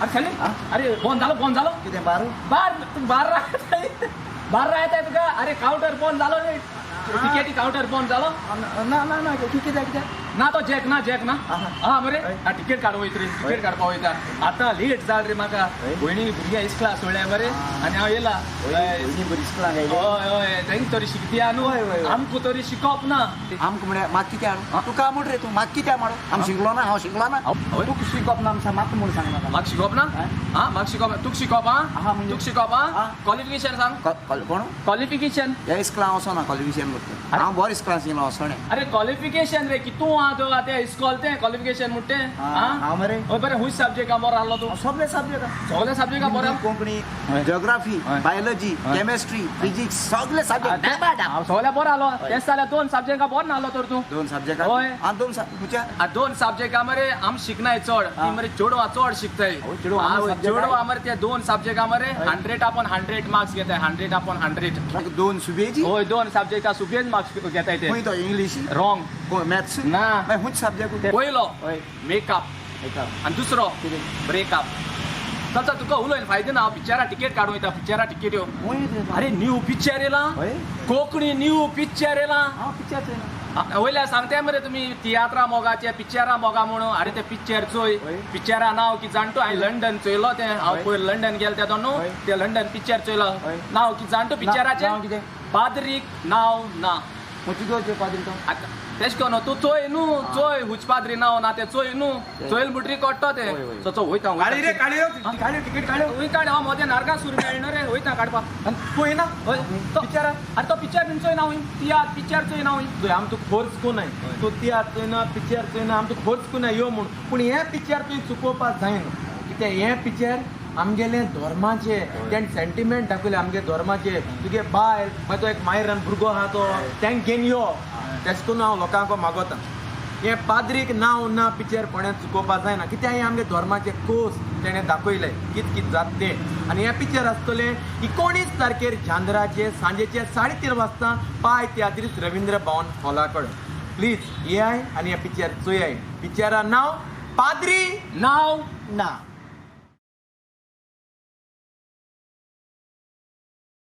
अरे खाली अरे फोन झालो कितें बार बार राहत आहे तुका अरे काउंटर फोन झालो रे तिकेटी काउंटर फोन झालो ना कितें ना तो जॅक ना आहा. हा मरे तिकेट काडूं वयता रे तिकेट काडपा वयता आतां लेट जाल रे म्हाका भयणी भुरग्यां इस्कला सोडल्या मरे आनी हांव येयला बरी इस्कलां हय हय तेंक तरी शिकतिया न्हू हय, हय, हय. आमकां तरी शिकोवप ना आमकां म्हळ्यार म्हाका कितें हाडूं तुका म्हण रे तूं म्हाका कितें माडो हांव शिकलो ना हय. तुका शिकप ना म्हाका म्हूण सांग म्हाका म्हाका शिकोवप ना हा म्हाका शिकोवप तुका शिकोवप आहा, हा म्हणजे- तुका शिकोवप हा. हा क्वॉलिफिकेशन सांग कोण क्वॉलिफिकेशन ह्या इस्कलां वचो ना क्वॉलिफिकेशन करता हांव बरो इस्कलां शिकलो वचोणें अरे क्वॉलिफिकेशन रे कितू हा तो आतां इस्कॉल तें क्वॉलिफिकेशन म्हणटे हांव मरे हय बरें हुंच सब्जेक्ट बरो आहलो तूं सगळे सब्जेक्ट सगळे सब्जेक्ट बरो कोंकणी जिओग्राफी हय. बायोलॉजी हय. केमिस्ट्री फिजिक्स सगळे सब्जेक्ट हांव सगळे बरो आहलो तेच जाल्यार 2 सब्जेक्ट बरो नाहलो तर तूं दोन सब्जेक्ट हय. दोन तुझ्या 2 सब्जेक्ट मरे आम शिकनाय चड ती मरे चेडवां चड शिकताय हो, चेडवां आमी subject चेडवां मरे ते 2 सब्जेक्ट मरे 100/100 मार्क्स घेताय 100/100 दोन सुबेजी होय 2 सब्जेक्टा सुबेज मार्क्स घेताय ते खंय तो इंग्लीश रॉंग मॅथ्स ना खंयच सब्जेक्ट पयलो हय मेकअप आनी दुसरो ब्रेकअप चल चल तुका उलोवन फायदो ना हांव पिक्चरा तिकेट काडूं वयता पिक्चरा तिकेट यो अरे न्यू पिक्चर येला हय कोंकणी न्यू पिक्चर येला हांव पिक्चर वयल्या सांगताय मरे तुमी तियात्रा मोगाचे पिक्चरा मोगा म्हणून अरे ते पिक्चर चोय हय. पिक्चरा नांव कितें जाणटो हांवें लंडन चोयलो तें हांव हय. पयर लंडन गेलो तेदो न्हू हय. ते लंडन पिक्चर चोयलो हय. नांव कितें जाणटो नांव पिक्चराचें कितें? पाद्रीक नांव ना तुजो पाद्री तो तेश कोन तूं चोय न्हू चोय हुच पाद्री नांव ना ते चोय न्हू चोयल बुटरी कोट्टो ते हय, हय. सो चो वयता काढ्यो तिकीट काढ्यो वय काड हांव मोदें नारकासूर मेळना रे वयता काडपाक पळयना हय पिक्चरा अरे तो पिक्चर बीन चोय ना हूंय तियात्र पिक्चर चोय ना हूंय आम तुका फोर्स कोनाय तूं तियात्र चोयना पिक्चर चोयना आम तुका फोर्स कोनाय यो म्हूण पूण हें पिक्चर तुवें चुकोवपाक जायना कित्याक हें पिक्चर आमगेले धर्माचे तेणें सेंटिमेंट दाखयले आमगे धर्माचे तुगे बायल मागीर तो एक मायरान भुरगो आहा तो तेंक घेवन यो तेश करून हांव लोकांक मागोता हें पाद्रीक नांव ना पिक्चर कोणें चुकोवपाक जायना कित्याक हें आमगे धर्माचे कोस तेणें दाखयले कित जाता तें आनी हें पिक्चर आसतलें 19 तारखेर चांद्राचे सांजेचे 3:30 वाजता पाय तियात्रीस रवींद्र भवन हॉला कडेन प्लीज येयाय आनी हें पिक्चर चोयाय पिक्चरा नांव पाद्री नांव ना